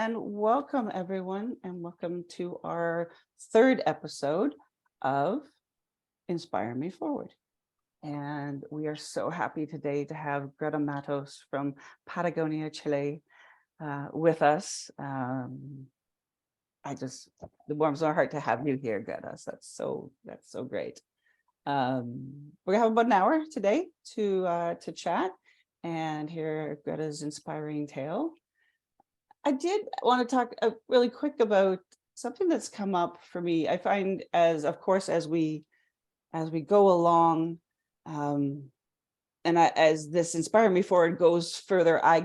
And welcome everyone, and welcome to our third episode of Inspire Me Forward. And we are so happy today to have Greta Matos from Patagonia, Chile, with us. The warms my heart to have you here, Greta. So that's so great. We're gonna have about an hour today to chat and hear Greta's inspiring tale. I did want to talk really quick about something that's come up for me. I find as we go along, as this Inspire Me Forward goes further, I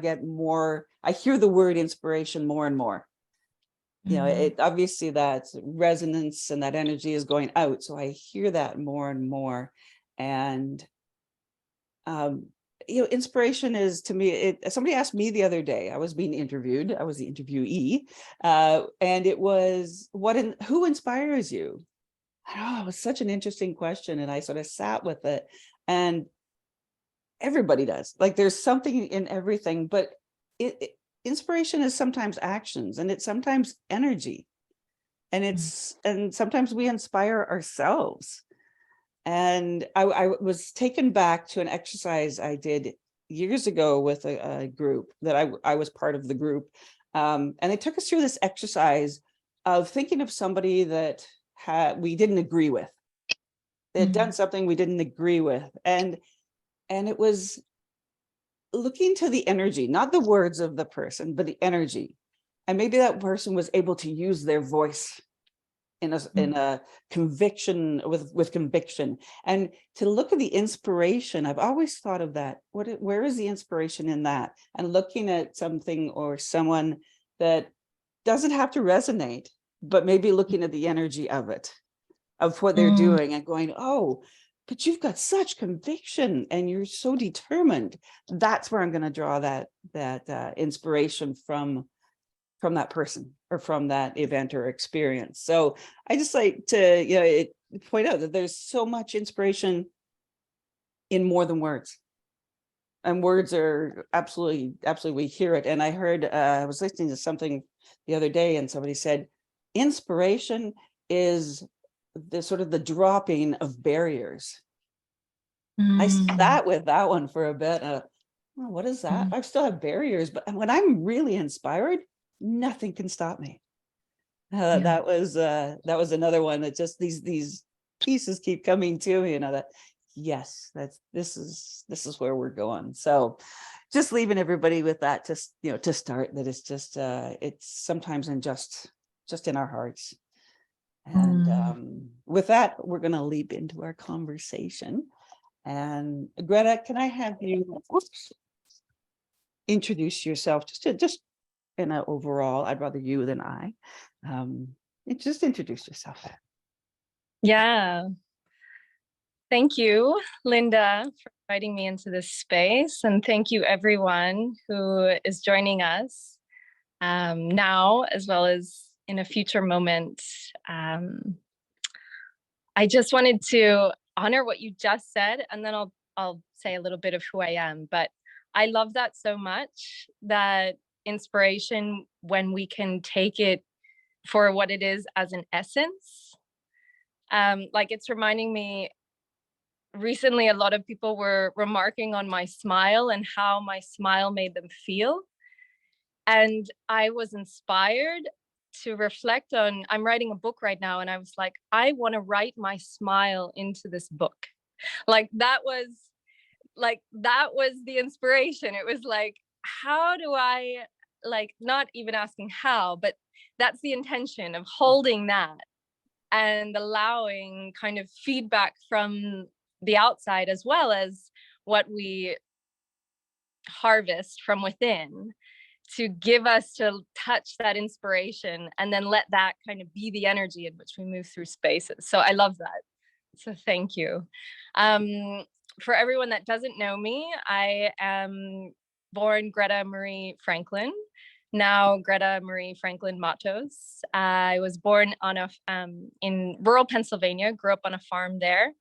hear the word inspiration more and more. You know, it obviously that resonance and that energy is going out. So I hear that more and more. And inspiration is, to me, somebody asked me the other day, I was being interviewed, I was the interviewee, and it was, who inspires you? It was such an interesting question. And I sort of sat with it, and everybody does. Like, there's something in everything, but inspiration is sometimes actions, and it's sometimes energy, and sometimes we inspire ourselves. And I was taken back to an exercise I did years ago with a group that I was part of the group. And they took us through this exercise of thinking of somebody that we didn't agree with. They had done something we didn't agree with. And it was looking to the energy, not the words of the person, but the energy. And maybe that person was able to use their voice in a conviction, with conviction, and to look at the inspiration. I've always thought of that. Where is the inspiration in that? And looking at something or someone that doesn't have to resonate, but maybe looking at the energy of it, of what they're doing, and going, oh, but you've got such conviction and you're so determined. That's where I'm going to draw that inspiration from that person or from that event or experience. So I just like to point out that there's so much inspiration in more than words, and words are absolutely we hear it. And I heard I was listening to something the other day, and somebody said inspiration is the sort of the dropping of barriers. I sat with that one for a bit. What is that? I still have barriers, but when I'm really inspired, nothing can stop me. That was another one that just these pieces keep coming to me, that yes, this is where we're going. So just leaving everybody with that, to start, that it's just it's sometimes just in our hearts. And with that, we're going to leap into our conversation. And Greta, can I have you introduce yourself just in an overall? I'd rather you than I. Just introduce yourself. Yeah. Thank you, Linda, for inviting me into this space. And thank you, everyone who is joining us now, as well as in a future moment. I just wanted to honor what you just said, and then I'll say a little bit of who I am. But I love that so much, that inspiration, when we can take it for what it is as an essence. Like, it's reminding me, recently a lot of people were remarking on my smile and how my smile made them feel. And I was inspired to reflect on, I'm writing a book right now, and I was like, I want to write my smile into this book. That was the inspiration. It was like, how do I, not even asking how, but that's the intention of holding that and allowing kind of feedback from the outside, as well as what we harvest from within, to give us, to touch that inspiration, and then let that kind of be the energy in which we move through spaces. So I love that. So thank you. For everyone that doesn't know me, I am born Greta Marie Franklin, now Greta Marie Franklin Matos. I was born in rural Pennsylvania, grew up on a farm there,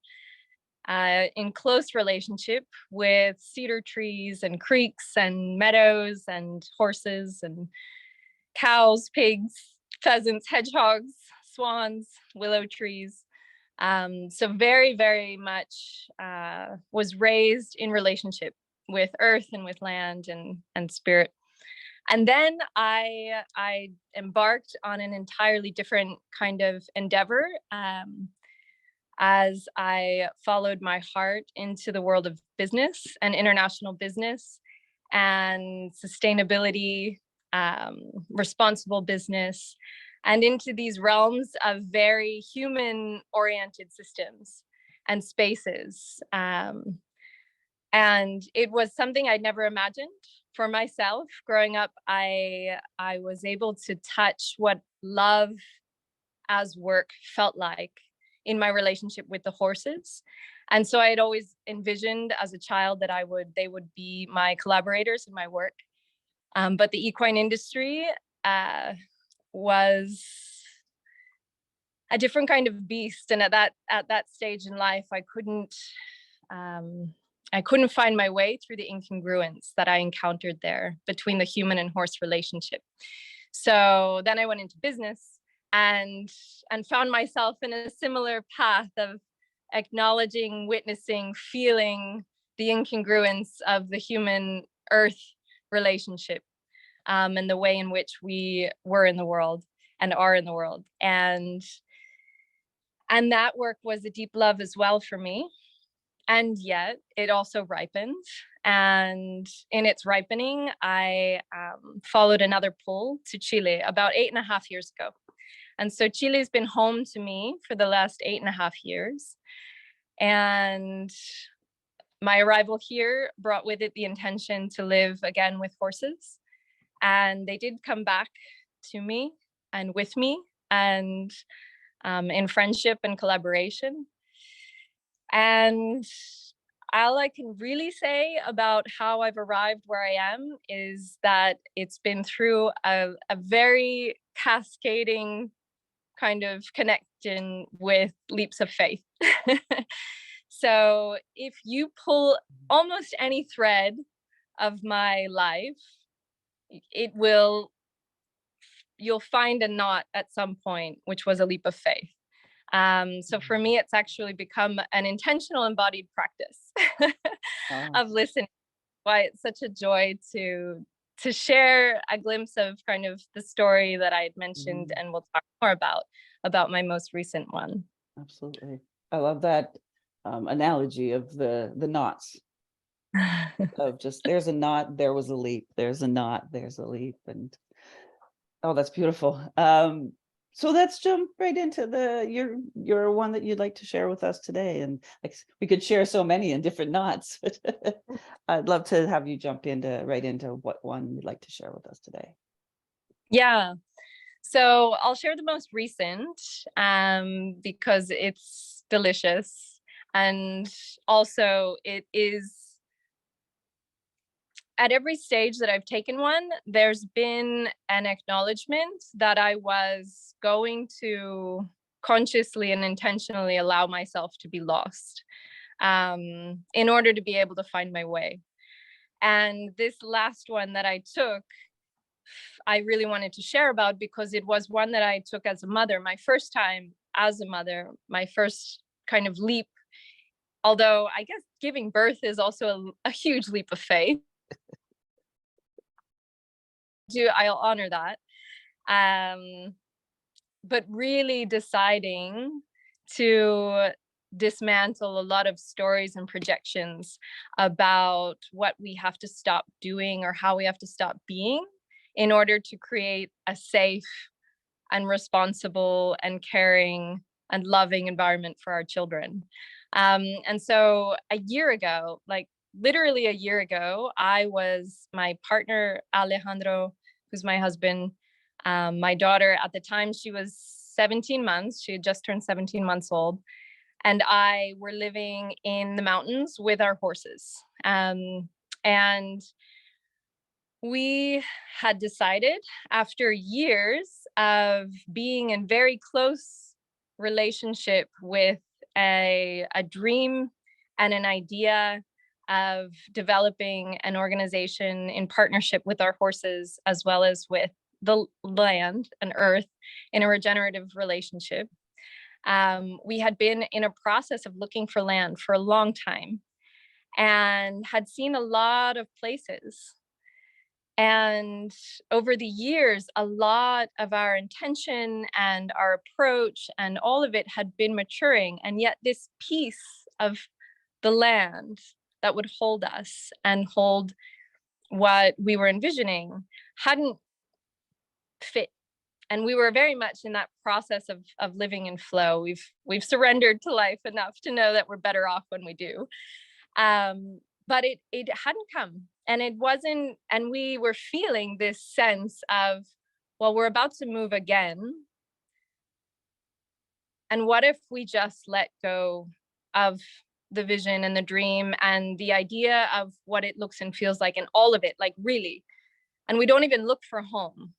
in close relationship with cedar trees and creeks and meadows and horses. And cows, pigs, pheasants, hedgehogs, swans, willow trees. So very, very much was raised in relationship with earth and with land and spirit. And then I embarked on an entirely different kind of endeavor as I followed my heart into the world of business and international business and sustainability, responsible business, and into these realms of very human-oriented systems and spaces. And it was something I'd never imagined for myself. Growing up, I was able to touch what love as work felt like in my relationship with the horses. And so I had always envisioned as a child that they would be my collaborators in my work. But the equine industry was a different kind of beast. And at that stage in life, I couldn't find my way through the incongruence that I encountered there between the human and horse relationship. So then I went into business and found myself in a similar path of acknowledging, witnessing, feeling the incongruence of the human earth relationship, and the way in which we were in the world and are in the world. And that work was a deep love as well for me. And yet it also ripened. And in its ripening, I followed another pull to Chile about 8.5 years ago. And so Chile's been home to me for the last 8.5 years. And my arrival here brought with it the intention to live again with horses. And they did come back to me and with me, and in friendship and collaboration. And all I can really say about how I've arrived where I am is that it's been through a very cascading kind of connection with leaps of faith. So if you pull almost any thread of my life, you'll find a knot at some point, which was a leap of faith. So for me, it's actually become an intentional embodied practice of listening. Why it's such a joy to share a glimpse of kind of the story that I had mentioned, and we'll talk more about my most recent one. Absolutely. I love that analogy of the knots, of just there's a knot, there was a leap, there's a knot, there's a leap. And oh, that's beautiful. So let's jump right into your one that you'd like to share with us today. And like, we could share so many in different knots, but I'd love to have you jump right into what one you'd like to share with us today. Yeah. So I'll share the most recent because it's delicious. And also it is, at every stage that I've taken one, there's been an acknowledgement that I was going to consciously and intentionally allow myself to be lost in order to be able to find my way. And this last one that I took, I really wanted to share about because it was one that I took as a mother, my first time as a mother, my first kind of leap. Although I guess giving birth is also a huge leap of faith. I'll honor that. But really deciding to dismantle a lot of stories and projections about what we have to stop doing or how we have to stop being in order to create a safe and responsible and caring and loving environment for our children. And so a year ago, like literally a year ago, my partner, Alejandro, who's my husband, my daughter at the time, she was 17 months. She had just turned 17 months old. And I were living in the mountains with our horses. And we had decided, after years of being in very close relationship with a dream and an idea of developing an organization in partnership with our horses, as well as with the land and earth in a regenerative relationship. We had been in a process of looking for land for a long time and had seen a lot of places. And over the years, a lot of our intention and our approach and all of it had been maturing. And yet this piece of the land that would hold us and hold what we were envisioning hadn't fit. And we were very much in that process of living in flow. We've surrendered to life enough to know that we're better off when we do. But it hadn't come, and it wasn't, and we were feeling this sense of, well, we're about to move again. And what if we just let go of the vision and the dream and the idea of what it looks and feels like and all of it, like really, and we don't even look for home.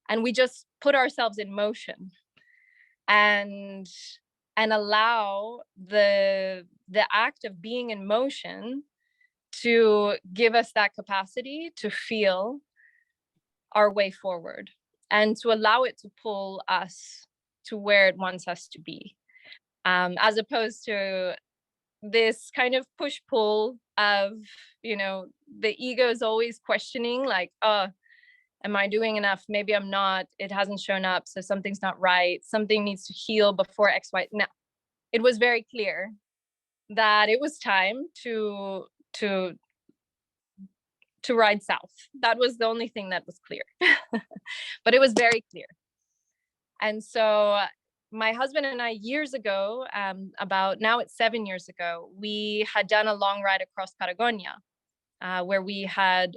And we just put ourselves in motion and allow the act of being in motion to give us that capacity to feel our way forward and to allow it to pull us to where it wants us to be, as opposed to this kind of push-pull of, the ego is always questioning, like, oh, am I doing enough? Maybe I'm not. It hasn't shown up, so something's not right. Something needs to heal before X, Y. No, it was very clear that it was time to ride south. That was the only thing that was clear. But it was very clear. And so my husband and I, years ago, about now it's 7 years ago, we had done a long ride across Patagonia, where we had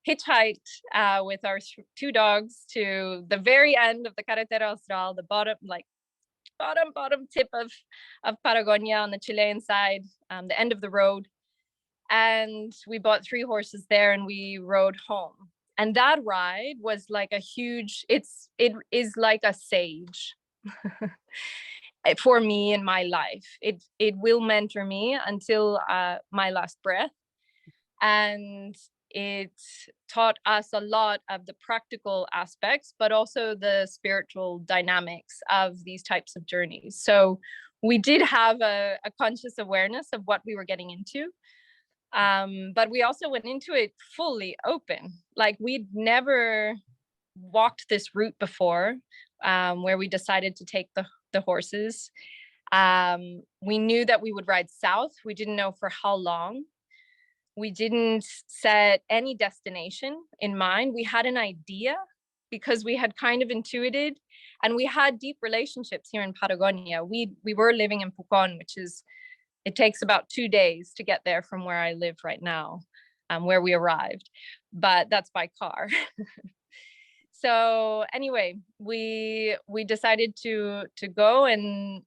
hitchhiked with our 2 dogs to the very end of the Carretera Austral, the bottom tip of Patagonia on the Chilean side, the end of the road. And we bought 3 horses there and we rode home. And that ride was like a huge, it is like a sage for me in my life. It will mentor me until my last breath. And it taught us a lot of the practical aspects, but also the spiritual dynamics of these types of journeys. So we did have a conscious awareness of what we were getting into. But we also went into it fully open. Like, we'd never walked this route before, where we decided to take the horses. We knew that we would ride south. We didn't know for how long. We didn't set any destination in mind. We had an idea because we had kind of intuited, and we had deep relationships here in Patagonia. We were living in Pucón, which is, it takes about 2 days to get there from where I live right now, where we arrived, but that's by car. So anyway, we decided to go, and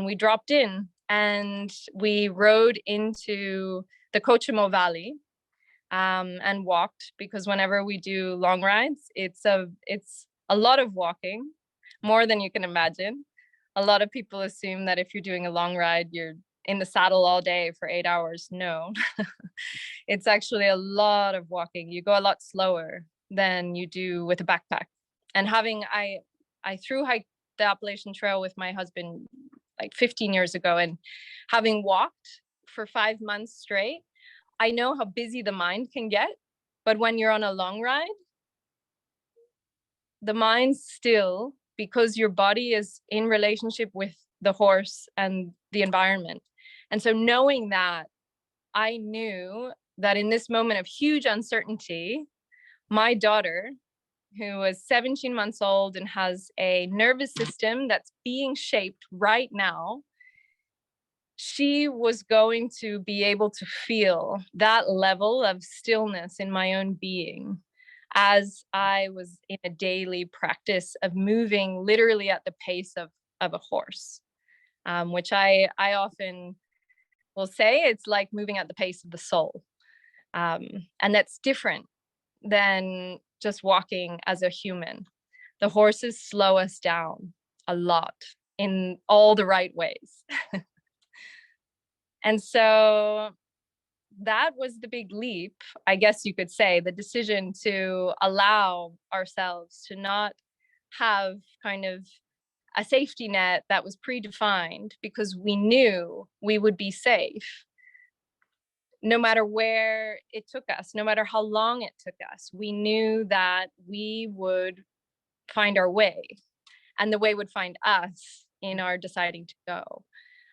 we dropped in and we rode into the Cochimo Valley, and walked, because whenever we do long rides, it's a lot of walking, more than you can imagine. A lot of people assume that if you're doing a long ride, you're in the saddle all day for 8 hours. No, it's actually a lot of walking. You go a lot slower than you do with a backpack. And I thru hiked the Appalachian Trail with my husband like 15 years ago, and having walked for 5 months straight, I know how busy the mind can get. But when you're on a long ride, the mind's still, because your body is in relationship with the horse and the environment. And so knowing that, I knew that in this moment of huge uncertainty, my daughter, who was 17 months old and has a nervous system that's being shaped right now, she was going to be able to feel that level of stillness in my own being as I was in a daily practice of moving literally at the pace of a horse, which I often will say it's like moving at the pace of the soul. And that's different than just walking as a human. The horses slow us down a lot in all the right ways. And so that was the big leap, I guess you could say, the decision to allow ourselves to not have kind of a safety net that was predefined, because we knew we would be safe no matter where it took us, no matter how long it took us. We knew that we would find our way, and the way would find us in our deciding to go.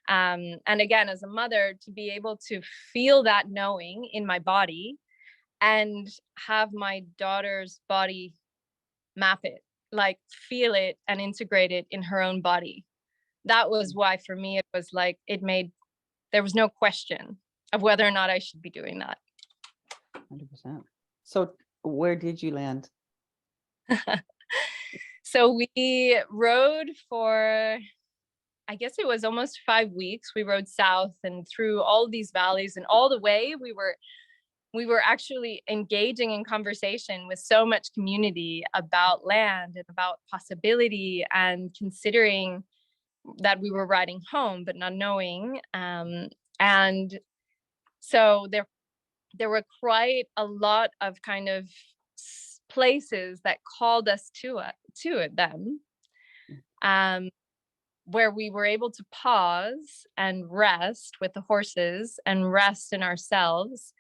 And again, as a mother, to be able to feel that knowing in my body and have my daughter's body map it, like feel it and integrate it in her own body. That was why for me, it was like, there was no question of whether or not I should be doing that. 100%. So where did you land? So we rode for, I guess it was almost 5 weeks. We rode south and through all these valleys, and all the way we were actually engaging in conversation with so much community about land and about possibility, and considering that we were riding home, but not knowing. And so there were quite a lot of kind of places that called us to them, where we were able to pause and rest with the horses and rest in ourselves.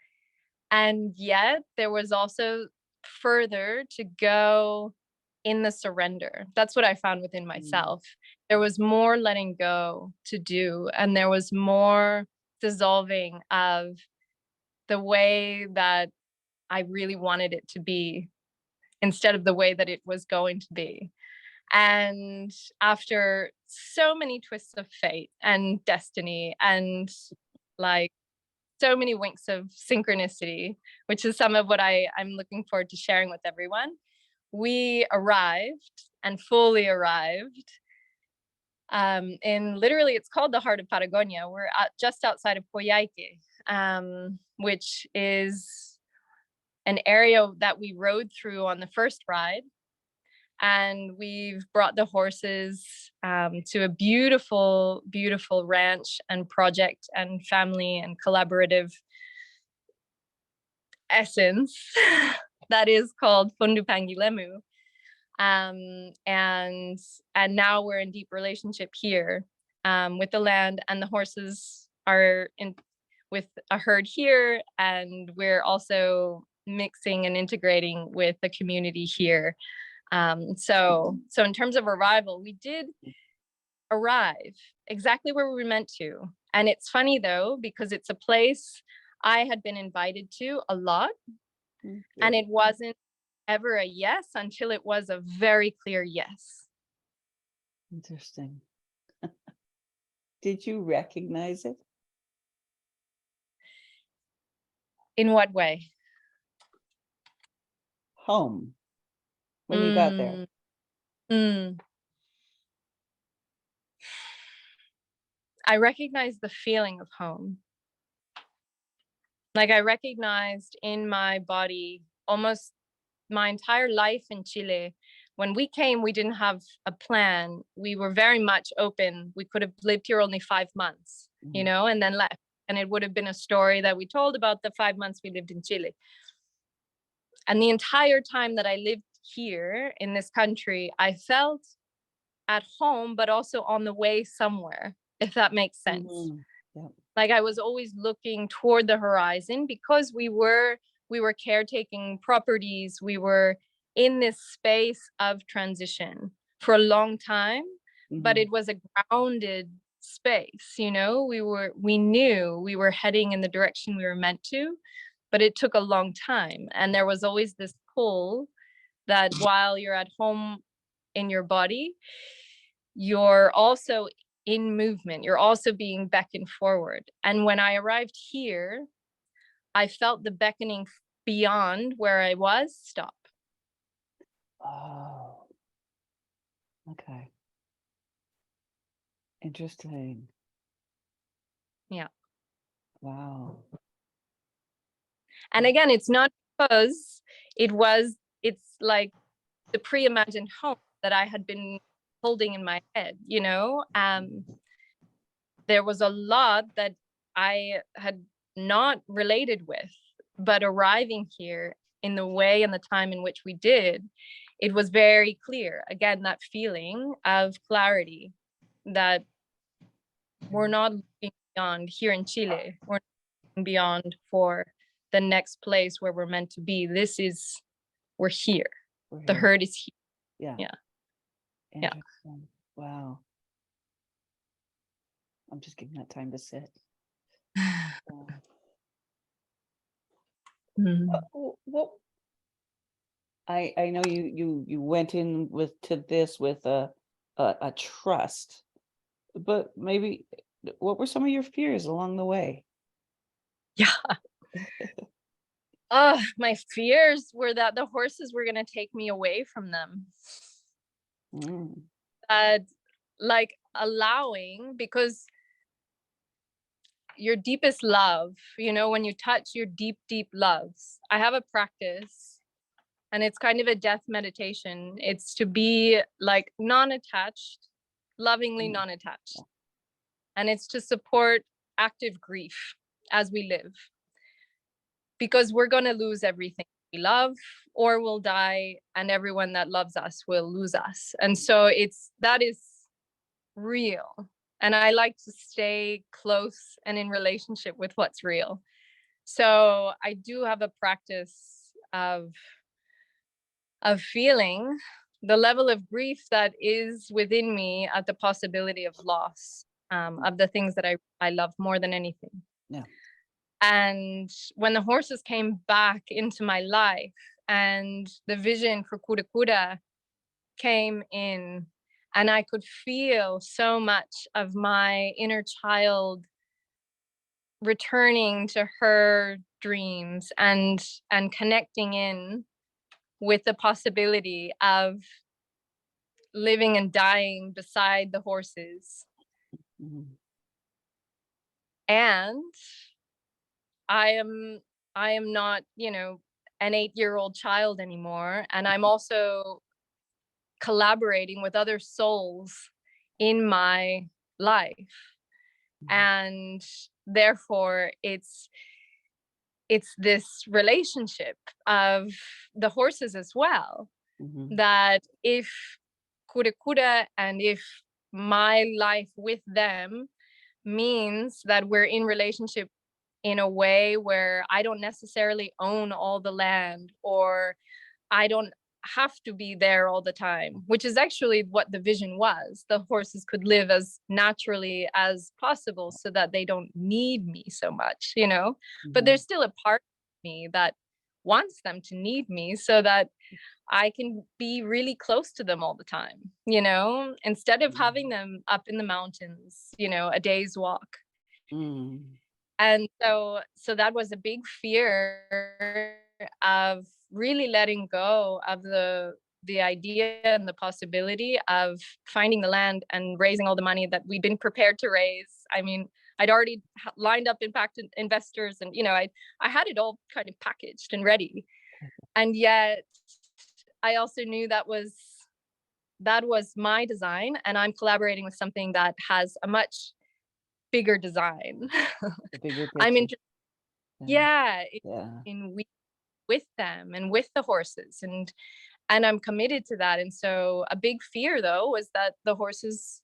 And yet there was also further to go in the surrender. That's what I found within myself. There was more letting go to do, and there was more dissolving of the way that I really wanted it to be, instead of the way that it was going to be. And after so many twists of fate and destiny, and like so many winks of synchronicity, which is some of what I'm looking forward to sharing with everyone, we arrived, and fully arrived, in literally, it's called the heart of Patagonia. We're just outside of Coyhaique, which is an area that we rode through on the first ride. And we've brought the horses to a beautiful, beautiful ranch and project and family and collaborative essence that is called Fundo Panguilemu. And now we're in deep relationship here with the land, and the horses are in with a herd here, and we're also mixing and integrating with the community here. So in terms of arrival, we did arrive exactly where we were meant to. And it's funny though, because it's a place I had been invited to a lot, and it wasn't ever a yes until it was a very clear yes. Interesting. Did you recognize it? In what way? Home. When you got there. I recognized the feeling of home. Like I recognized in my body almost my entire life in Chile. When we came, we didn't have a plan. We were very much open. We could have lived here only 5 months, you know, and then left. And it would have been a story that we told about the 5 months we lived in Chile. And the entire time that I lived here in this country, I felt at home, but also on the way somewhere, if that makes sense. Yeah. Like I was always looking toward the horizon, because we were caretaking properties. We were in this space of transition for a long time, but it was a grounded space, you know. We knew we were heading in the direction we were meant to, but it took a long time. And there was always this pull that while you're at home in your body, you're also in movement. You're also being beckoned forward. And when I arrived here, I felt the beckoning beyond where I was stop. Oh, okay. Interesting. Yeah. Wow. And again, it's not because it's like the pre-imagined home that I had been holding in my head, you know. There was a lot that I had not related with, but arriving here in the way and the time in which we did, it was very clear, again, that feeling of clarity, that we're not looking beyond here in Chile, we're looking beyond for the next place where we're meant to be. We're here. We're The here. herd is here. Yeah. Yeah. Interesting. Wow. I'm just giving that time to sit. Wow. What I know you went in with a trust, but maybe what were some of your fears along the way? Yeah. My fears were that the horses were going to take me away from them. That, like, allowing, because your deepest love, when you touch your deep, deep loves. I have a practice, and it's kind of a death meditation. It's to be like non-attached, lovingly non-attached. And it's to support active grief as we live. Because we're going to lose everything we love, or we'll die, and everyone that loves us will lose us. And so that is real. And I like to stay close and in relationship with what's real. So I do have a practice of feeling the level of grief that is within me at the possibility of loss, of the things that I love more than anything. Yeah. And when the horses came back into my life and the vision for Cura Cura came in, and I could feel so much of my inner child returning to her dreams and connecting in with the possibility of living and dying beside the horses. And I am not, an 8-year-old child anymore. And I'm also collaborating with other souls in my life. And therefore it's this relationship of the horses as well, that if Cura Cura and if my life with them means that we're in relationship in a way where I don't necessarily own all the land, or I don't have to be there all the time, which is actually what the vision was. The horses could live as naturally as possible so that they don't need me so much, but there's still a part of me that wants them to need me so that I can be really close to them all the time, instead of having them up in the mountains, a day's walk. And so that was a big fear of really letting go of the idea and the possibility of finding the land and raising all the money that we'd been prepared to raise. I mean, I'd already lined up impact investors, and I had it all kind of packaged and ready. And yet I also knew that was my design, and I'm collaborating with something that has a much bigger design. I'm interested, in with them and with the horses, and I'm committed to that. And so a big fear, though, was that the horses,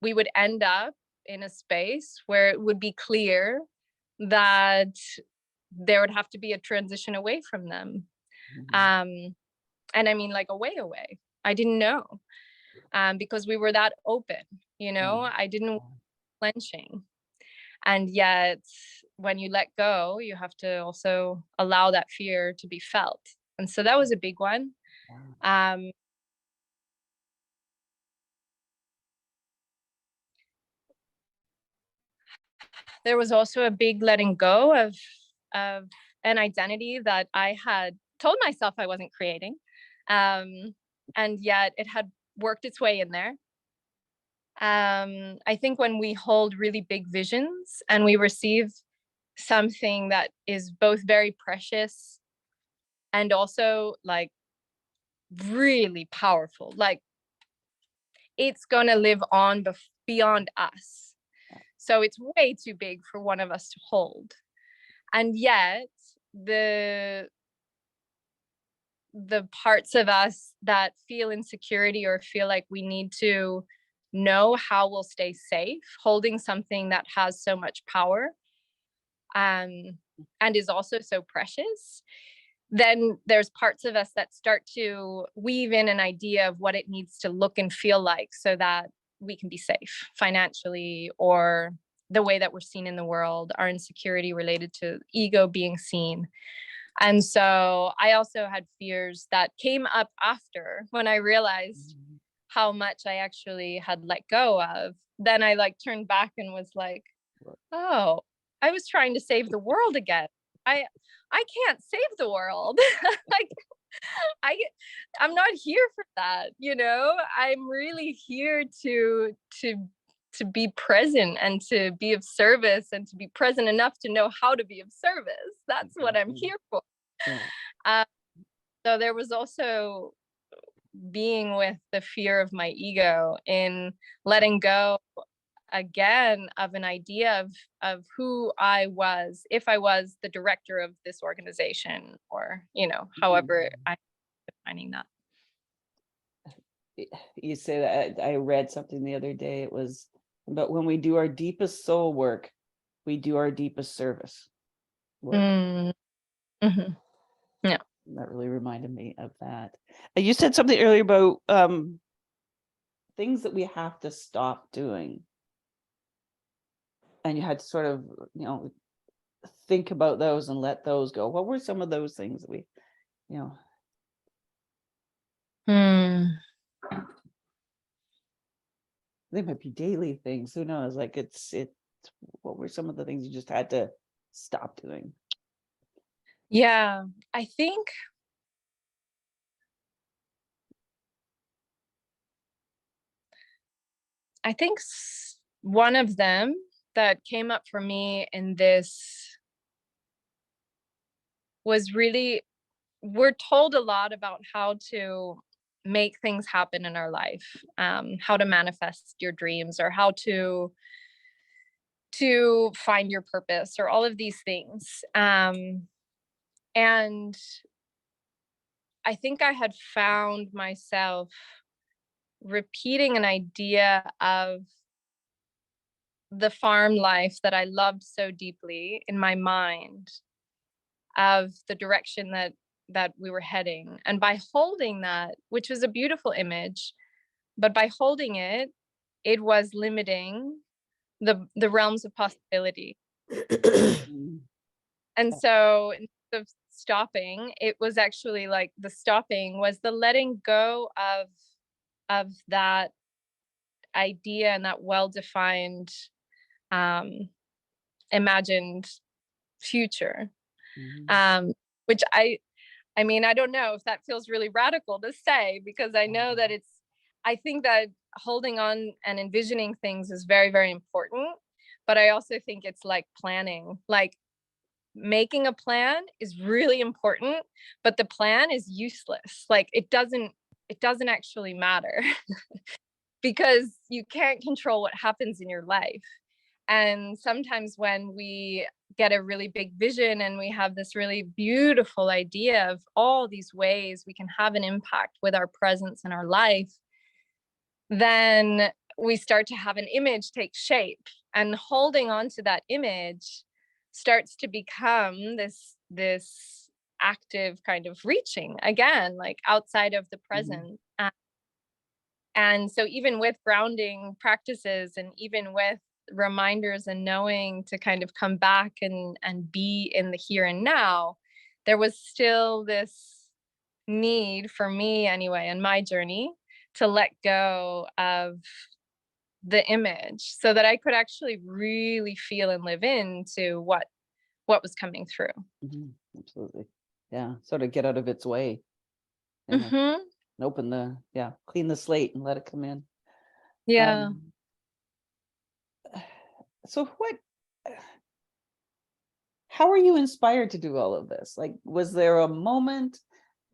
we would end up in a space where it would be clear that there would have to be a transition away from them. And I mean, like, away. I didn't know, because we were that open, I didn't clenching. And yet when you let go, you have to also allow that fear to be felt. And so that was a big one. There was also a big letting go of an identity that I had told myself I wasn't creating. And yet it had worked its way in there. I think when we hold really big visions and we receive something that is both very precious and also like really powerful, like it's gonna live on beyond us. So it's way too big for one of us to hold. And yet the parts of us that feel insecurity or feel like we need to know how we'll stay safe holding something that has so much power, and is also so precious, then there's parts of us that start to weave in an idea of what it needs to look and feel like so that we can be safe financially, or the way that we're seen in the world, our insecurity related to ego being seen. And so I also had fears that came up after, when I realized how much I actually had let go of. Then I like turned back and was like, oh, I was trying to save the world again. I can't save the world. Like I'm not here for that, you know? I'm really here to be present and to be of service and to be present enough to know how to be of service. That's what I'm here for. Yeah. So there was also being with the fear of my ego in letting go again of an idea of who I was, if I was the director of this organization, or, you know, however I'm defining that. You say that. I read something the other day. It was about when we do our deepest soul work, we do our deepest service work. Mm-hmm. Yeah. That really reminded me of that. You said something earlier about things that we have to stop doing. And you had to sort of, you know, think about those and let those go. What were some of those things that we, you know? They might be daily things. Who knows? Like it's what were some of the things you just had to stop doing? Yeah, I think one of them that came up for me in this was really, we're told a lot about how to make things happen in our life, how to manifest your dreams, or how to find your purpose, or all of these things. And I think I had found myself repeating an idea of the farm life that I loved so deeply in my mind, of the direction that we were heading. And by holding that, which was a beautiful image, but by holding it, it was limiting the realms of possibility. And so instead of stopping, it was actually like the stopping was the letting go of that idea and that well-defined imagined future. Which I mean, I don't know if that feels really radical to say, because I know that I think that holding on and envisioning things is very, very important. But I also think it's like planning, like making a plan is really important, but the plan is useless. Like it doesn't actually matter because you can't control what happens in your life. And sometimes when we get a really big vision and we have this really beautiful idea of all these ways we can have an impact with our presence in our life, then we start to have an image take shape, and holding on to that image starts to become this active kind of reaching again, like outside of the present. And so even with grounding practices, and even with reminders and knowing to kind of come back and be in the here and now, there was still this need for me anyway in my journey to let go of the image so that I could actually really feel and live into what was coming through. Absolutely. Yeah. Sort of get out of its way. And open clean the slate and let it come in. Yeah. So how are you inspired to do all of this? Like, was there a moment?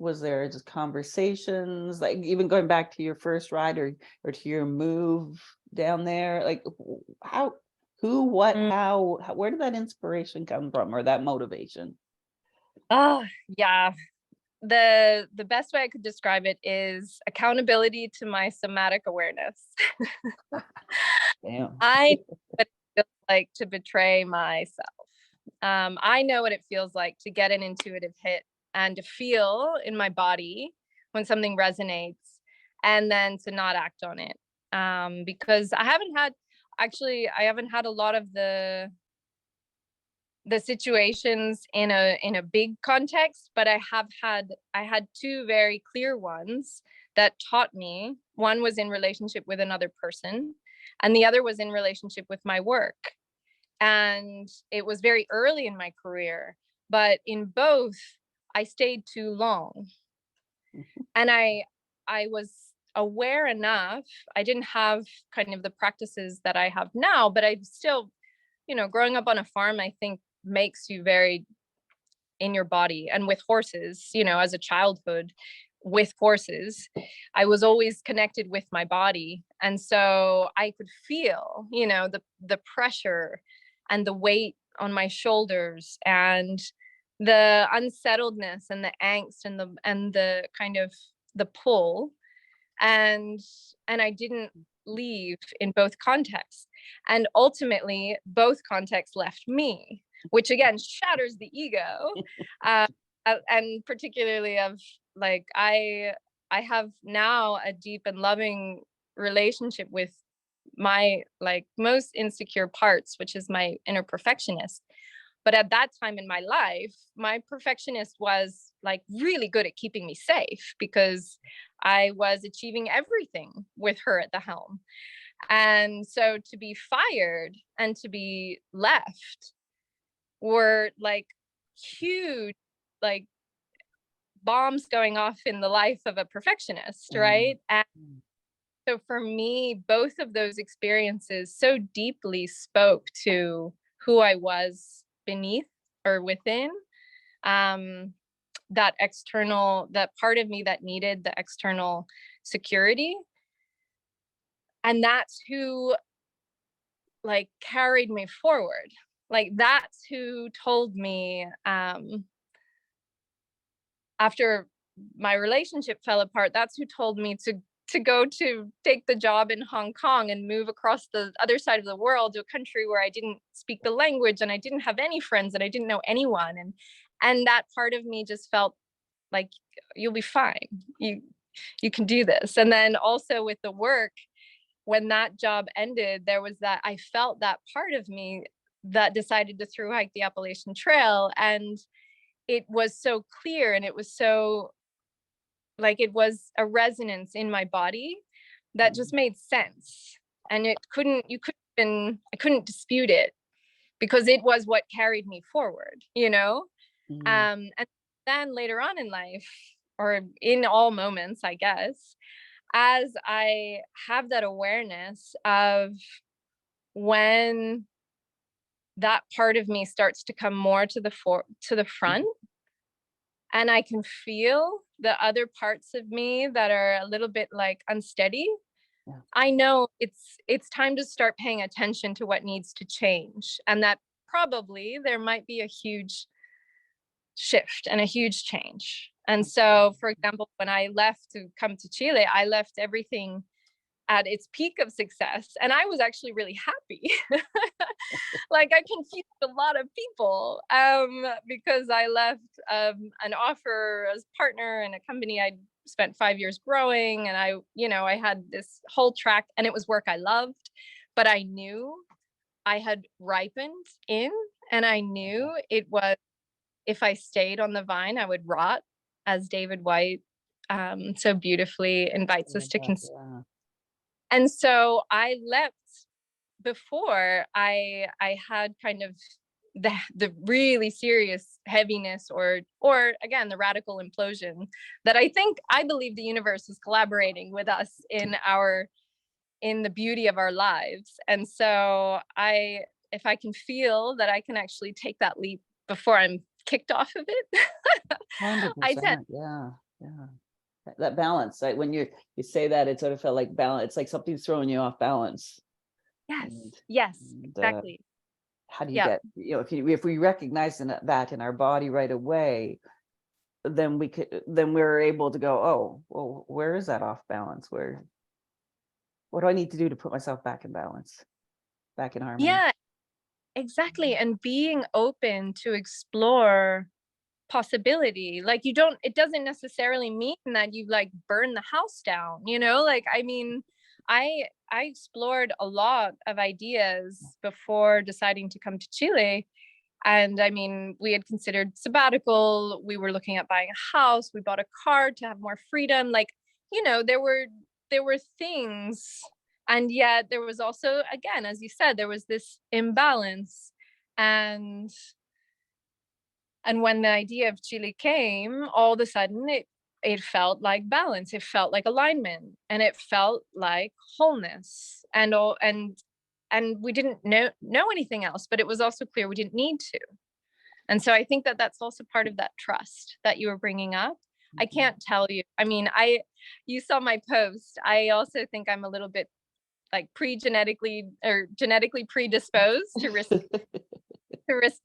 Was there just conversations? Like even going back to your first ride or to your move down there? Like Who, what, Mm. how, where did that inspiration come from, or that motivation? Oh, yeah. The best way I could describe it is accountability to my somatic awareness. Damn. I know what it feels like to betray myself. I know what it feels like to get an intuitive hit and to feel in my body when something resonates, and then to not act on it. Because I haven't had a lot of the situations in a big context, but I had two very clear ones that taught me. One was in relationship with another person, and the other was in relationship with my work. And it was very early in my career, but in both I stayed too long. And I was aware enough. I didn't have kind of the practices that I have now, but I still, growing up on a farm, I think makes you very in your body. And with horses, as a childhood with horses, I was always connected with my body. And so I could feel, the pressure and the weight on my shoulders, and the unsettledness and the angst and the kind of the pull. And I didn't leave in both contexts. And ultimately, both contexts left me, which again shatters the ego. And particularly of like, I have now a deep and loving relationship with my like most insecure parts, which is my inner perfectionist. But at that time in my life, my perfectionist was like really good at keeping me safe because I was achieving everything with her at the helm. And so to be fired and to be left were like huge, like bombs going off in the life of a perfectionist, right? And so for me, both of those experiences so deeply spoke to who I was beneath or within, that part of me that needed the external security. And that's who like carried me forward. Like that's who told me, after my relationship fell apart, that's who told me to go to take the job in Hong Kong and move across the other side of the world to a country where I didn't speak the language and I didn't have any friends and I didn't know anyone. And that part of me just felt like, you'll be fine. You can do this. And then also with the work, when that job ended, there was that, I felt that part of me that decided to through hike the Appalachian Trail. And it was so clear, and it was so like, it was a resonance in my body that just made sense. And I couldn't dispute it because it was what carried me forward, And then later on in life, or in all moments, I guess, as I have that awareness of when that part of me starts to come more to the front, and I can feel the other parts of me that are a little bit like unsteady, I know it's time to start paying attention to what needs to change, and that probably there might be a huge shift and a huge change. And so, for example, when I left to come to Chile, I left everything at its peak of success, and I was actually really happy. Like I confused a lot of people, because I left an offer as partner in a company I'd spent 5 years growing, and I had this whole track, and it was work I loved, but I knew I had ripened in, and I knew it was, if I stayed on the vine, I would rot, as David White so beautifully invites us to consider. And so I left before I had kind of the really serious heaviness, or again the radical implosion that I believe the universe is collaborating with us in the beauty of our lives. And so if I can feel that I can actually take that leap before I'm kicked off of it, 100%. Yeah. That balance, right? When you say that, it sort of felt like balance. It's like something's throwing you off balance. Yes, And, yes, and exactly. how do you Yeah. get, if we recognize that in our body right away, then we're able to go, oh, well, where is that off balance? What do I need to do to put myself back in balance, back in harmony? Yeah, exactly. And being open to explore possibility. Like it doesn't necessarily mean that you like burn the house down, like, I mean, I explored a lot of ideas before deciding to come to Chile. And I mean, we had considered sabbatical, we were looking at buying a house, we bought a car to have more freedom. Like, there were things, and yet there was also, again, as you said, there was this imbalance. And and when the idea of Chile came, all of a sudden it felt like balance, it felt like alignment, and it felt like wholeness, and we didn't know anything else, but it was also clear we didn't need to. And so I think that that's also part of that trust that you were bringing up. I can't tell you. I mean, you saw my post. I also think I'm a little bit like genetically predisposed to risk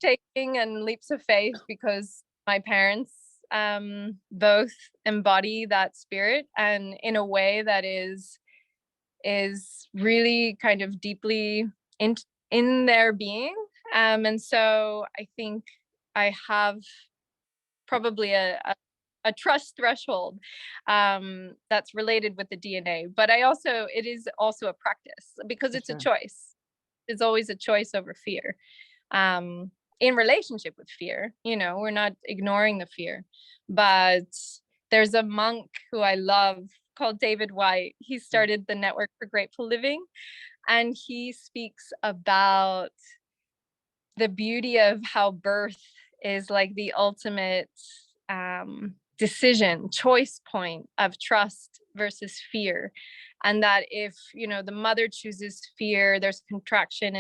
taking and leaps of faith, because my parents both embody that spirit, and in a way that is really kind of deeply in their being. And so I think I have probably a trust threshold that's related with the DNA. But it is also a practice, because For it's a sure. choice. It's always a choice over fear. In relationship with fear, we're not ignoring the fear. But there's a monk who I love called David White. He started the Network for Grateful Living, and he speaks about the beauty of how birth is like the ultimate decision choice point of trust versus fear. And that if the mother chooses fear, there's contraction,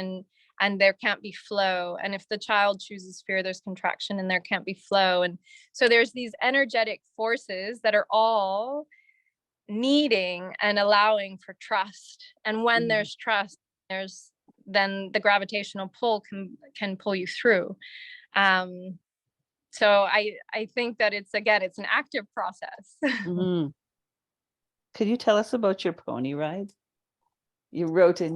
and there can't be flow. And if the child chooses fear, there's contraction and there can't be flow. And so there's these energetic forces that are all needing and allowing for trust. And when there's trust, there's then the gravitational pull can pull you through. So I think that it's an active process. Mhm. Could you tell us about your pony ride? You wrote in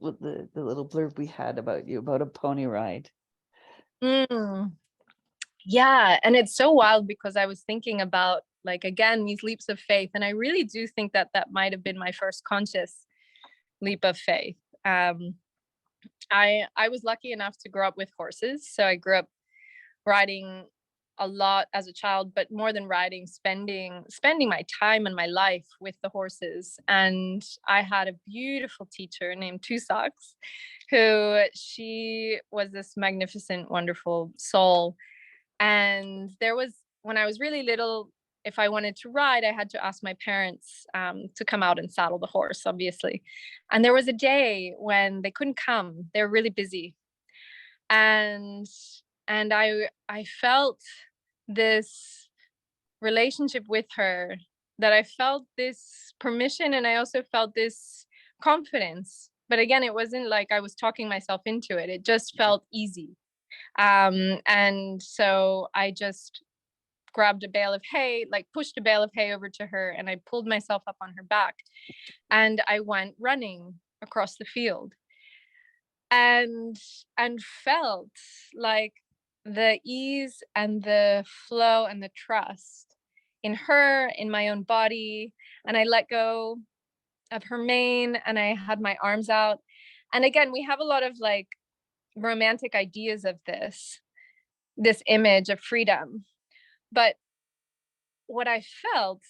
with the little blurb we had about you about a pony ride. Mm, yeah, and it's so wild, because I was thinking about, like, again, these leaps of faith, and I really do think that that might have been my first conscious leap of faith. I was lucky enough to grow up with horses, so I grew up riding a lot as a child, but more than riding, spending my time and my life with the horses. And I had a beautiful teacher named Two Socks, who she was this magnificent, wonderful soul. And when I was really little, if I wanted to ride, I had to ask my parents to come out and saddle the horse, obviously. And there was a day when they couldn't come; they were really busy. And I felt this relationship with her, that I felt this permission, and I also felt this confidence. But again, it wasn't like I was talking myself into it. It just felt easy. And so I just grabbed a bale of hay, like pushed a bale of hay over to her, and I pulled myself up on her back, and I went running across the field, and felt like the ease and the flow and the trust in her, in my own body. And I let go of her mane, and I had my arms out. And again, we have a lot of like romantic ideas of this image of freedom. But what I felt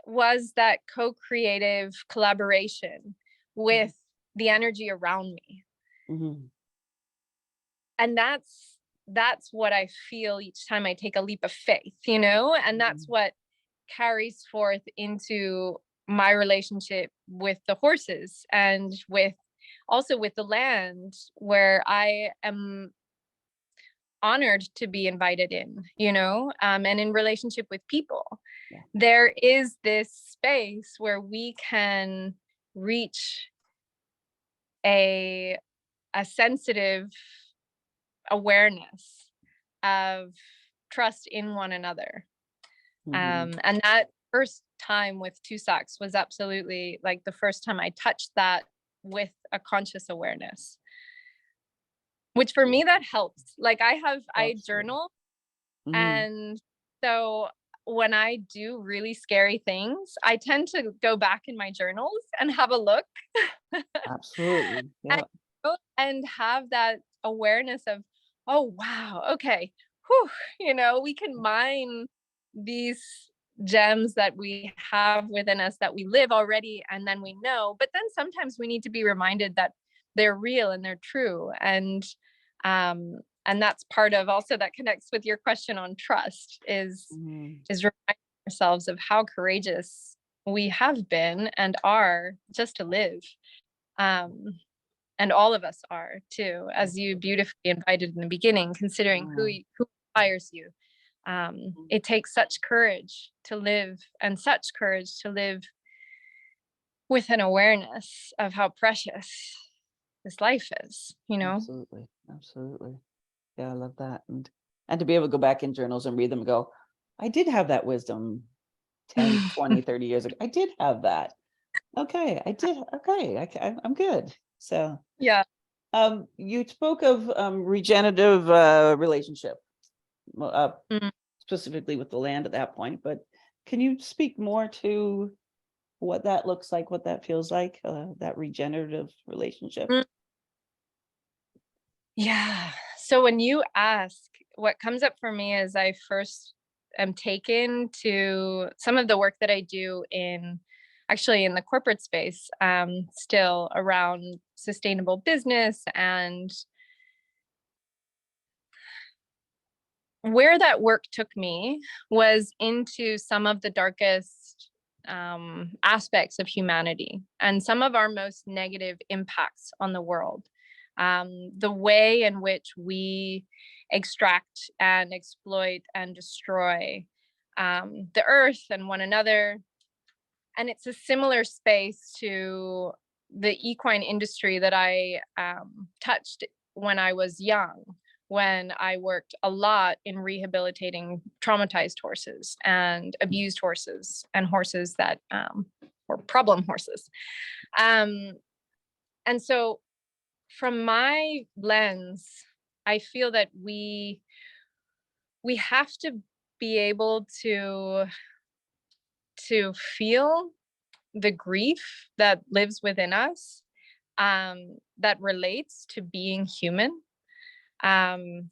was that co-creative collaboration with the energy around me. Mhm. And that's what I feel each time I take a leap of faith, and that's what carries forth into my relationship with the horses, and with the land, where I am honored to be invited in, and in relationship with people. Yeah. There is this space where we can reach a sensitive awareness of trust in one another. And that first time with Tusaks was absolutely like the first time I touched that with a conscious awareness, which for me that helps. Like I journal, and so when I do really scary things, I tend to go back in my journals and have a look. Absolutely. Yeah. And have that awareness of, oh wow, okay, whew, you know, we can mine these gems that we have within us that we live already, and then we know, but then sometimes we need to be reminded that they're real and they're true. And that's part of also that connects with your question on trust is reminding ourselves of how courageous we have been and are just to live. And all of us are too, as you beautifully invited in the beginning, considering who inspires you. It takes such courage to live, and such courage to live with an awareness of how precious this life is, you know? Absolutely. Absolutely. Yeah, I love that. And to be able to go back in journals and read them and go, I did have that wisdom 10, 20, 30 years ago. I did have that. Okay, I did. Okay, I'm good. So Yeah. you spoke of regenerative relationship, specifically with the land at that point, but can you speak more to what that looks like, what that feels like, that regenerative relationship? Yeah. So when you ask, what comes up for me is I first am taken to some of the work that I do in actually in the corporate space, still around sustainable business, and where that work took me was into some of the darkest aspects of humanity and some of our most negative impacts on the world. The way in which we extract and exploit and destroy the earth and one another. And it's a similar space to the equine industry that I touched when I was young, when I worked a lot in rehabilitating traumatized horses and abused horses and horses that were problem horses. And so from my lens, I feel that we have to be able to feel the grief that lives within us, that relates to being human, and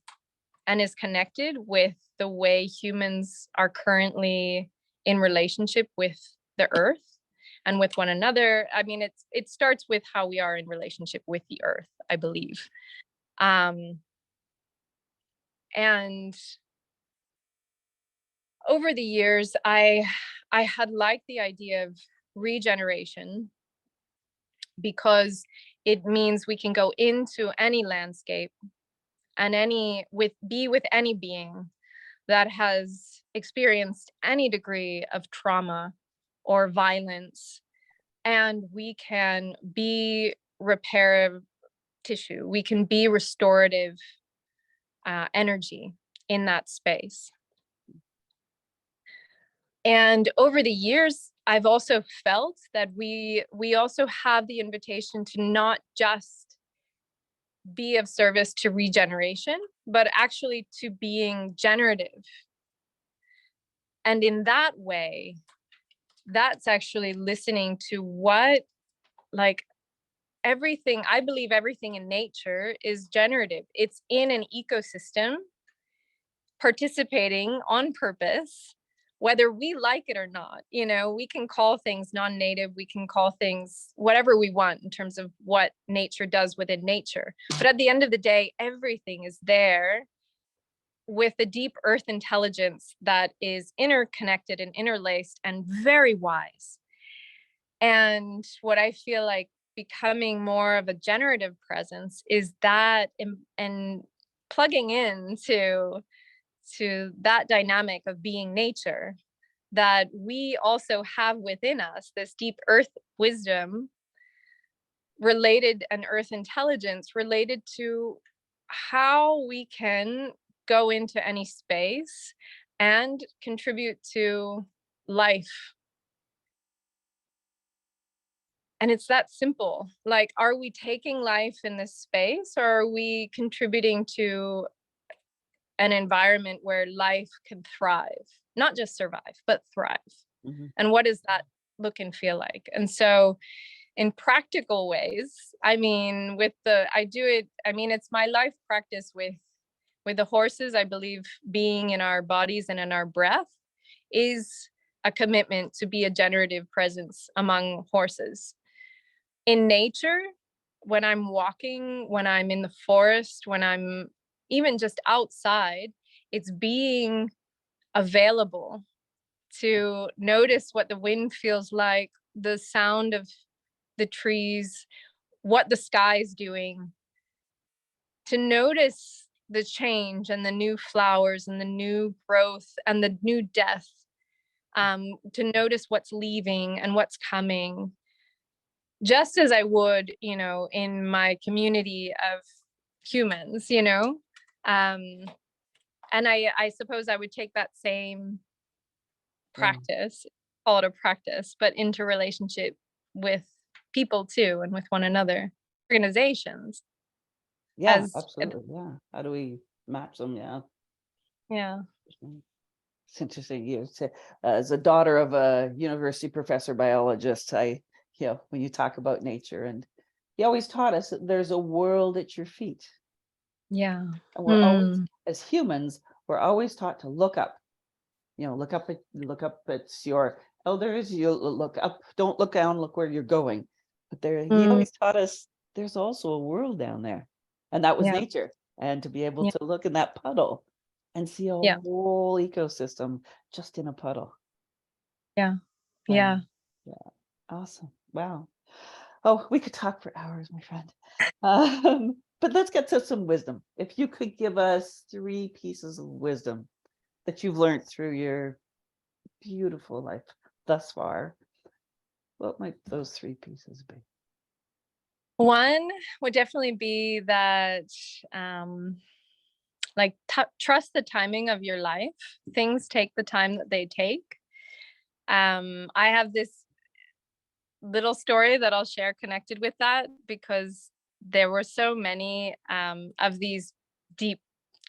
is connected with the way humans are currently in relationship with the earth and with one another. I mean, it starts with how we are in relationship with the earth, I believe. And over the years, I had liked the idea of regeneration because it means we can go into any landscape and be with any being that has experienced any degree of trauma or violence, and we can be reparative tissue. We can be restorative energy in that space. And over the years, I've also felt that we also have the invitation to not just be of service to regeneration, but actually to being generative. And in that way, that's actually listening to what, like, everything, I believe everything in nature is generative. It's in an ecosystem participating on purpose, whether we like it or not. You know, we can call things non-native, we can call things whatever we want in terms of what nature does within nature. But at the end of the day, everything is there with a deep earth intelligence that is interconnected and interlaced and very wise. And what I feel like becoming more of a generative presence is that, and plugging into that dynamic of being nature, that we also have within us this deep earth wisdom related, and earth intelligence related to how we can go into any space and contribute to life. And it's that simple. Like, are we taking life in this space, or are we contributing to an environment where life can thrive, not just survive, but thrive? Mm-hmm. And what does that look and feel like? And so in practical ways, I mean, it's my life practice with the horses. I believe being in our bodies and in our breath is a commitment to be a generative presence among horses. In nature, when I'm walking, when I'm in the forest, when I'm even just outside, it's being available to notice what the wind feels like, the sound of the trees, what the sky's doing, to notice the change and the new flowers and the new growth and the new death, to notice what's leaving and what's coming, just as I would, in my community of humans, and I suppose I would take that same practice, call it a practice, but into relationship with people too, and with one another, organizations. Yeah, As absolutely. Yeah. How do we match them? Yeah. yeah, It's interesting. As a daughter of a university professor biologist, when you talk about nature, and he always taught us that there's a world at your feet. yeah. And we're always, as humans, we're always taught to look up. Look up at your elders. You look up, don't look down, look where you're going. But he always taught us there's also a world down there. And that was Yeah, nature. And to be able yeah, to look in that puddle and see a yeah, whole ecosystem just in a puddle. yeah, Wow. yeah. Yeah. Awesome. Wow. Oh, we could talk for hours, my friend. But let's get to some wisdom. If you could give us 3 pieces of wisdom that you've learned through your beautiful life thus far, what might those 3 pieces be? One would definitely be that, like, trust the timing of your life. Things take the time that they take. I have this little story that I'll share connected with that, because there were so many of these deep,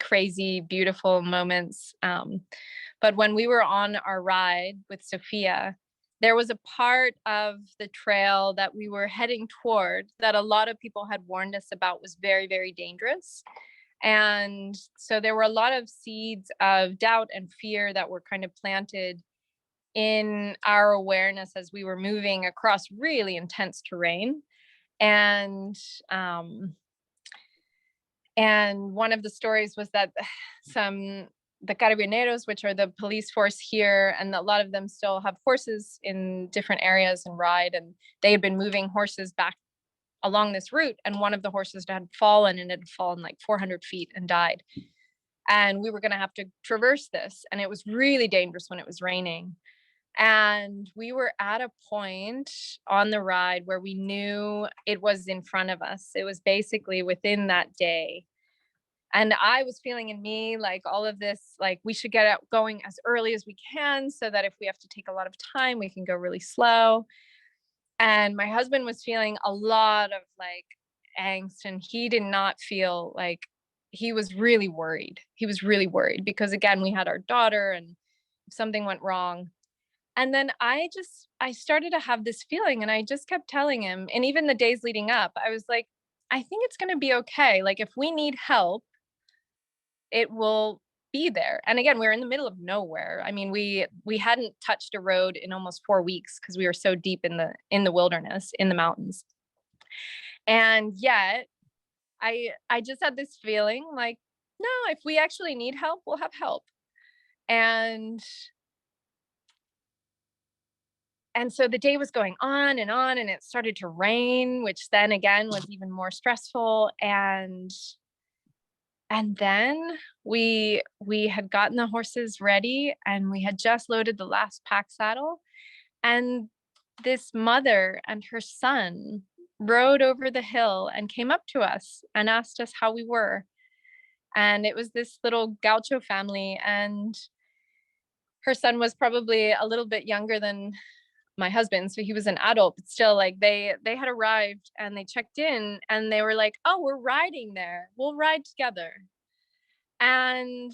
crazy, beautiful moments. But when we were on our ride with Sophia, there was a part of the trail that we were heading toward that a lot of people had warned us about was very, very dangerous. And so there were a lot of seeds of doubt and fear that were kind of planted in our awareness as we were moving across really intense terrain. And one of the stories was that the carabineros, which are the police force here, and a lot of them still have horses in different areas and ride, and they had been moving horses back along this route, and one of the horses had fallen, and it had fallen like 400 feet and died. And we were going to have to traverse this, and it was really dangerous when it was raining. And we were at a point on the ride where we knew it was in front of us. It was basically within that day. And I was feeling in me like all of this, like, we should get out going as early as we can, so that if we have to take a lot of time, we can go really slow. And my husband was feeling a lot of like angst, and he did not feel like, he was really worried. He was really worried because, again, we had our daughter, and if something went wrong. And then I started to have this feeling, and I just kept telling him, and even the days leading up, I was like, I think it's going to be okay. Like, if we need help, it will be there. And again, we were in the middle of nowhere. I mean, we hadn't touched a road in almost 4 weeks because we were so deep in the wilderness, in the mountains. And yet I just had this feeling like, no, if we actually need help, we'll have help. And so the day was going on, and it started to rain, which then again was even more stressful. And then we had gotten the horses ready, and we had just loaded the last pack saddle, and this mother and her son rode over the hill and came up to us and asked us how we were. And it was this little gaucho family, and her son was probably a little bit younger than my husband, so he was an adult, but still, like, they had arrived and they checked in and they were like, oh, we're riding there, we'll ride together. And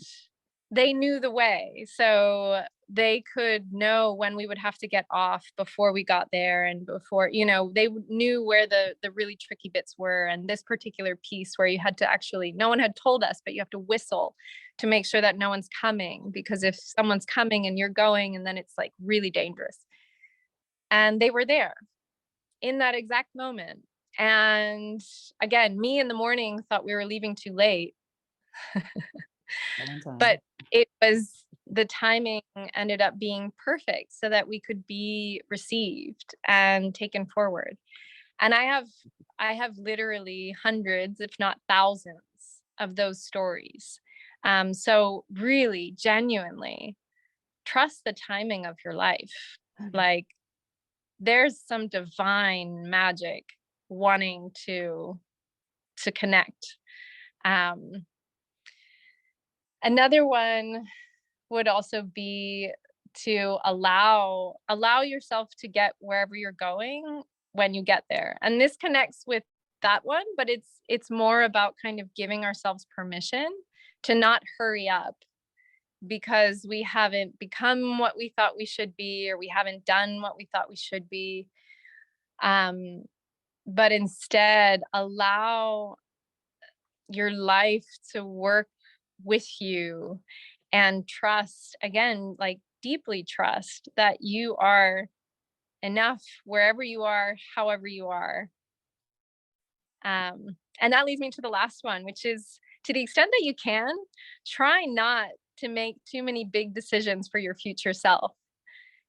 they knew the way, so they could know when we would have to get off before we got there, and before, they knew where the really tricky bits were, and this particular piece where you had to actually, no one had told us, but you have to whistle to make sure that no one's coming, because if someone's coming and you're going, and then it's like really dangerous. And they were there in that exact moment. And again, me in the morning thought we were leaving too late, but it was, the timing ended up being perfect so that we could be received and taken forward. And I have literally hundreds, if not thousands, of those stories. So really, genuinely trust the timing of your life. Like, there's some divine magic wanting to connect. Another one would also be to allow yourself to get wherever you're going when you get there. And this connects with that one, but it's more about kind of giving ourselves permission to not hurry up because we haven't become what we thought we should be, or we haven't done what we thought we should be. But instead, allow your life to work with you, and trust, again, like deeply trust that you are enough wherever you are, however you are. And that leads me to the last one, which is, to the extent that you can, try not to make too many big decisions for your future self.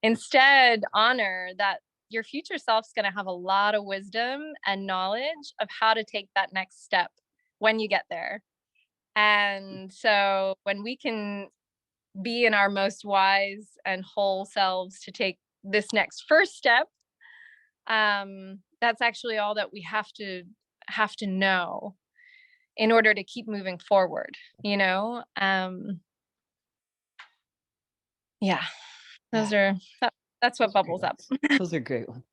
Instead, honor that your future self's going to have a lot of wisdom and knowledge of how to take that next step when you get there. And so when we can be in our most wise and whole selves to take this next first step, that's actually all that we have to know in order to keep moving forward, yeah, that's what bubbles up. Those are great ones.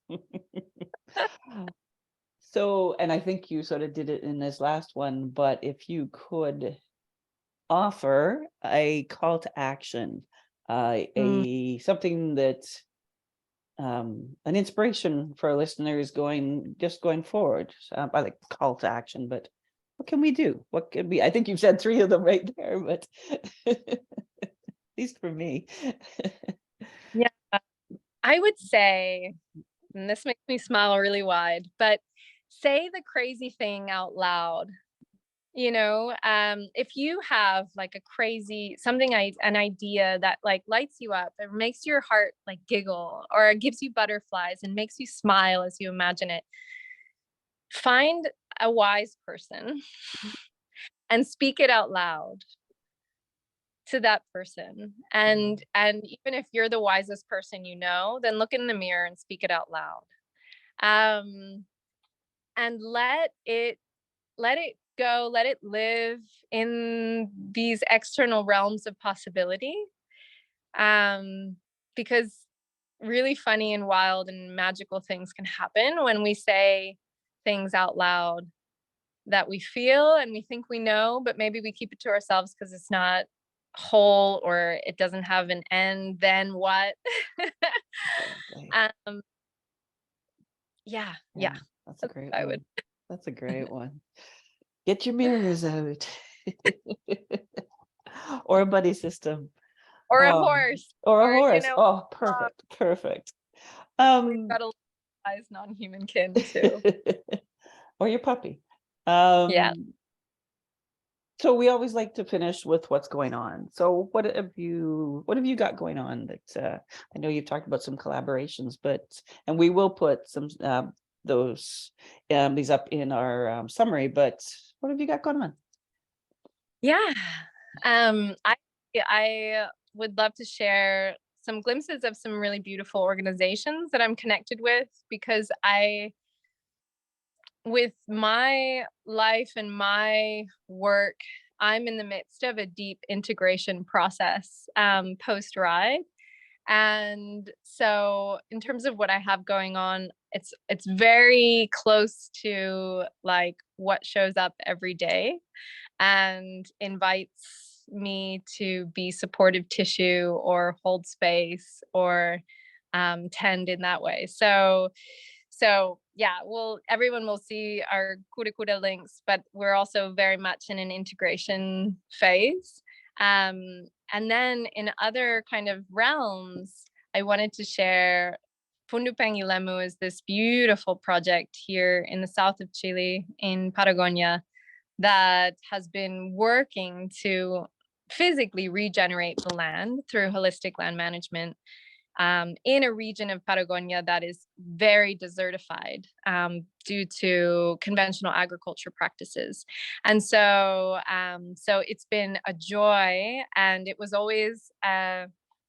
So, and I think you sort of did it in this last one, but if you could offer a call to action, something that an inspiration for our listeners going forward. I like call to action, but what can we do? What could be? I think you've said 3 of them right there, but at least for me. Yeah, I would say, and this makes me smile really wide, but say the crazy thing out loud. If you have like a crazy something, an idea that like lights you up and makes your heart like giggle, or gives you butterflies and makes you smile as you imagine it, find a wise person and speak it out loud to that person. And even if you're the wisest person, then look in the mirror and speak it out loud. And let it go, let it live in these external realms of possibility. Because really funny and wild and magical things can happen when we say things out loud that we feel and we think we know, but maybe we keep it to ourselves because it's not whole or it doesn't have an end. Then what? Yeah. That's a great one. That's a great one. Get your mirrors out. Or a buddy system. Or a horse. Or a horse. Oh, perfect. We've got a wise non-human kin too. Or your puppy. Yeah. So we always like to finish with what's going on. So what have you got going on that I know you've talked about some collaborations, and we will put some these up in our summary, but what have you got going on? Yeah. I would love to share some glimpses of some really beautiful organizations that I'm connected with, because I with my life and my work, I'm in the midst of a deep integration process post ride. And so in terms of what I have going on, it's very close to like what shows up every day and invites me to be supportive tissue or hold space or tend in that way. So yeah, well, everyone will see our Kura Kura links, but we're also very much in an integration phase. And then in other kind of realms, I wanted to share Fundo Panguilemu is this beautiful project here in the south of Chile, in Patagonia, that has been working to physically regenerate the land through holistic land management in a region of Patagonia that is very desertified due to conventional agriculture practices. And so it's been a joy, and it was always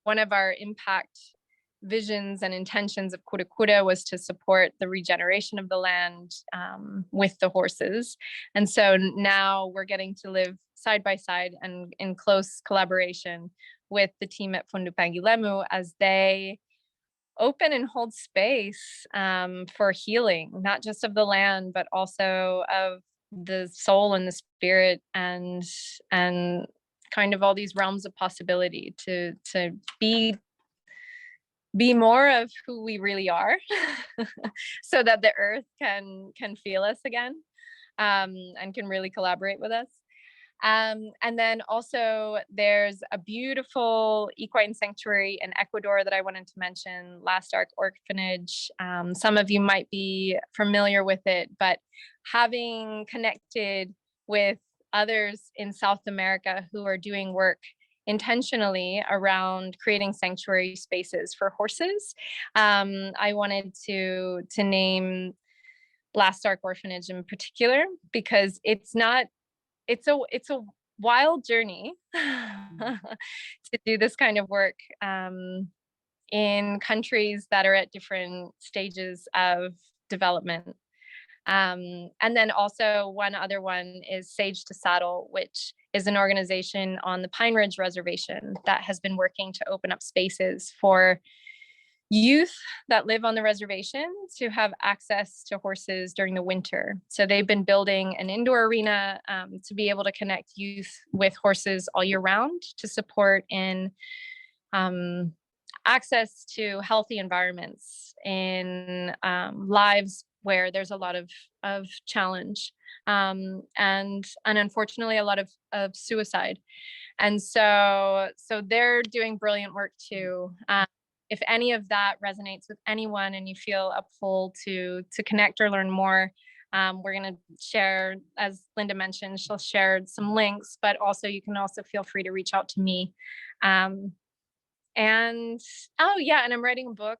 one of our impact visions and intentions of Kura Kura was to support the regeneration of the land with the horses. And so now we're getting to live side by side and in close collaboration with the team at Fundo Panguilemu as they open and hold space for healing, not just of the land, but also of the soul and the spirit, and kind of all these realms of possibility to be more of who we really are so that the earth can feel us again and can really collaborate with us. And then also there's a beautiful equine sanctuary in Ecuador that I wanted to mention, Last Ark Orphanage. Some of you might be familiar with it, but having connected with others in South America who are doing work intentionally around creating sanctuary spaces for horses, I wanted to name Last Ark Orphanage in particular because it's a wild journey to do this kind of work in countries that are at different stages of development. And then also one other one is Sage to Saddle, which is an organization on the Pine Ridge Reservation that has been working to open up spaces for youth that live on the reservation to have access to horses during the winter. So they've been building an indoor arena to be able to connect youth with horses all year round to support in access to healthy environments in lives where there's a lot of challenge and unfortunately a lot of suicide. And so they're doing brilliant work too. If any of that resonates with anyone and you feel a pull to connect or learn more, we're going to share, as Linda mentioned, she'll share some links, but also you can also feel free to reach out to me. And oh yeah, and I'm writing a book,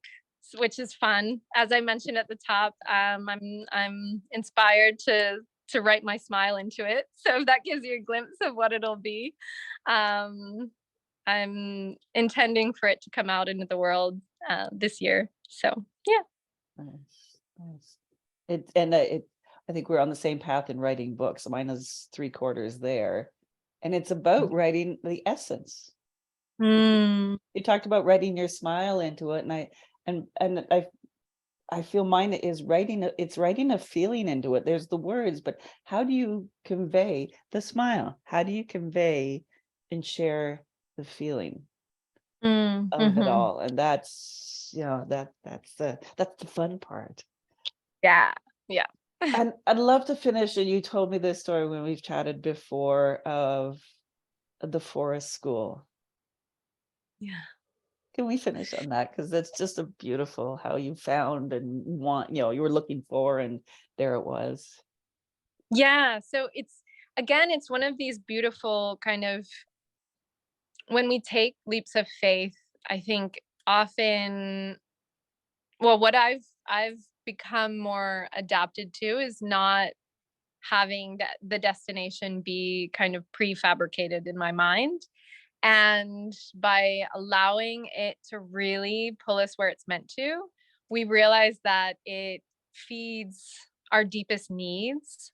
which is fun. As I mentioned at the top, I'm inspired to write my smile into it. So if that gives you a glimpse of what it'll be. I'm intending for it to come out into the world this year. So yeah. Nice, nice. I think we're on the same path in writing books. Mine is 3/4 there, and it's about writing the essence. Mm. You talked about writing your smile into it, and I feel mine is it's writing a feeling into it. There's the words, but how do you convey the smile? How do you convey and share the feeling of it all? And that's, that's the fun part. Yeah. Yeah. And I'd love to finish, and you told me this story when we've chatted before of the forest school. Yeah. Can we finish on that? Because that's just a beautiful how you found and you were looking for, and there it was. Yeah. So it's one of these beautiful kind of, when we take leaps of faith, I think often, well, what I've become more adapted to is not having the destination be kind of prefabricated in my mind. And by allowing it to really pull us where it's meant to, we realize that it feeds our deepest needs,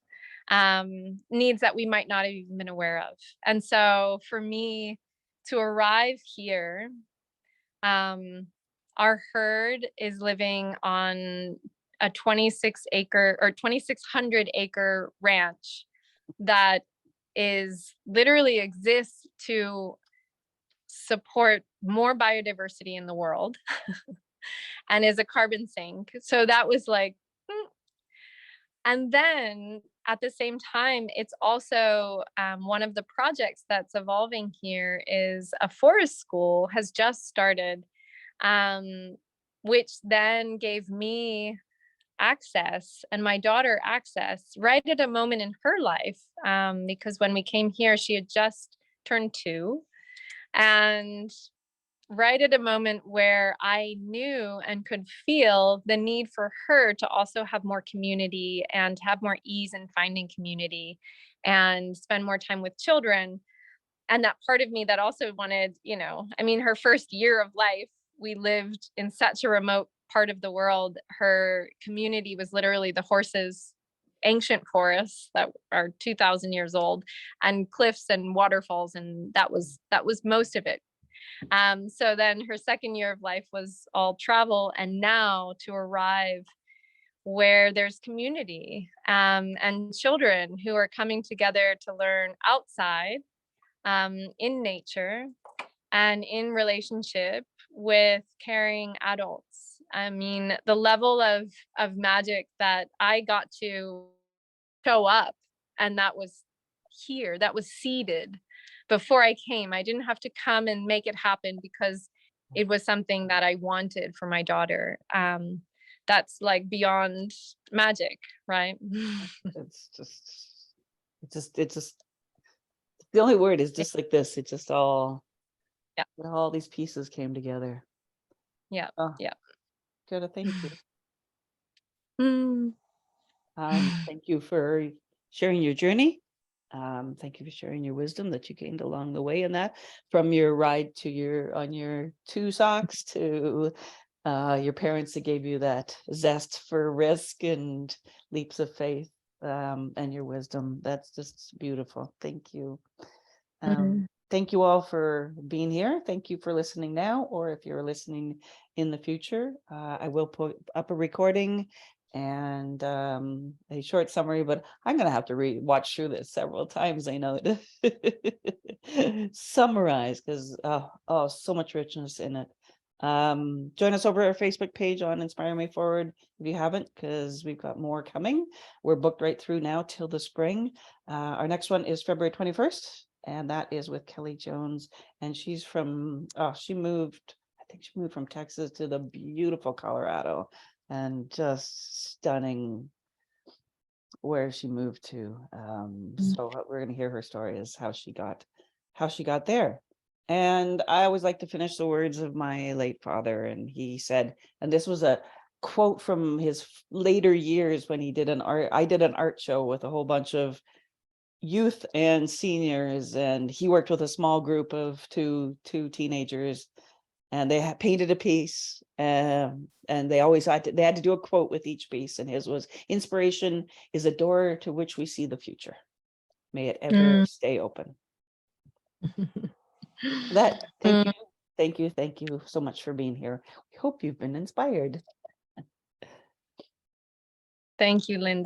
needs that we might not have even been aware of. And so for me to arrive here, our herd is living on a 2,600 acre ranch that is literally exists to support more biodiversity in the world and is a carbon sink. So that was like, and then at the same time, it's also one of the projects that's evolving here is a forest school has just started, which then gave me access and my daughter access right at a moment in her life, because when we came here, she had just turned 2, and right at a moment where I knew and could feel the need for her to also have more community and have more ease in finding community and spend more time with children. And that part of me that also wanted, I mean, her first year of life, we lived in such a remote part of the world. Her community was literally the horses, ancient forests that are 2,000 years old, and cliffs and waterfalls, and that was most of it. So then her second year of life was all travel, and now to arrive where there's community, and children who are coming together to learn outside, in nature and in relationship with caring adults. I mean, the level of magic that I got to show up, and that was here, that was seeded before I came. I didn't have to come and make it happen because it was something that I wanted for my daughter. That's like beyond magic, right? It's just the only word is just like this. It just all these pieces came together. Yeah. Oh, Yeah. Greta, thank you. Mm. Thank you for sharing your journey. Thank you for sharing your wisdom that you gained along the way in that, from your ride to on your 2 socks to your parents that gave you that zest for risk and leaps of faith, and your wisdom. That's just beautiful. Thank you. Thank you all for being here. Thank you for listening now, or if you're listening in the future, I will put up a recording and a short summary, but I'm going to have to watch through this several times. I know it. Summarize, because so much richness in it. Join us over our Facebook page on Inspire Me Forward if you haven't, because we've got more coming. We're booked right through now till the spring. Our next one is February 21st, and that is with Kelly Jones, and she's from I think she moved from Texas to the beautiful Colorado, and just stunning where she moved to. So we're going to hear her story, is how she got there. And I always like to finish the words of my late father, and he said, and this was a quote from his later years when I did an art show with a whole bunch of youth and seniors, and he worked with a small group of two teenagers, and they had painted a piece, and they always had to do a quote with each piece, and his was, "Inspiration is a door to which we see the future. May it ever stay open." Thank you so much for being here. We hope you've been inspired. Thank you, Linda.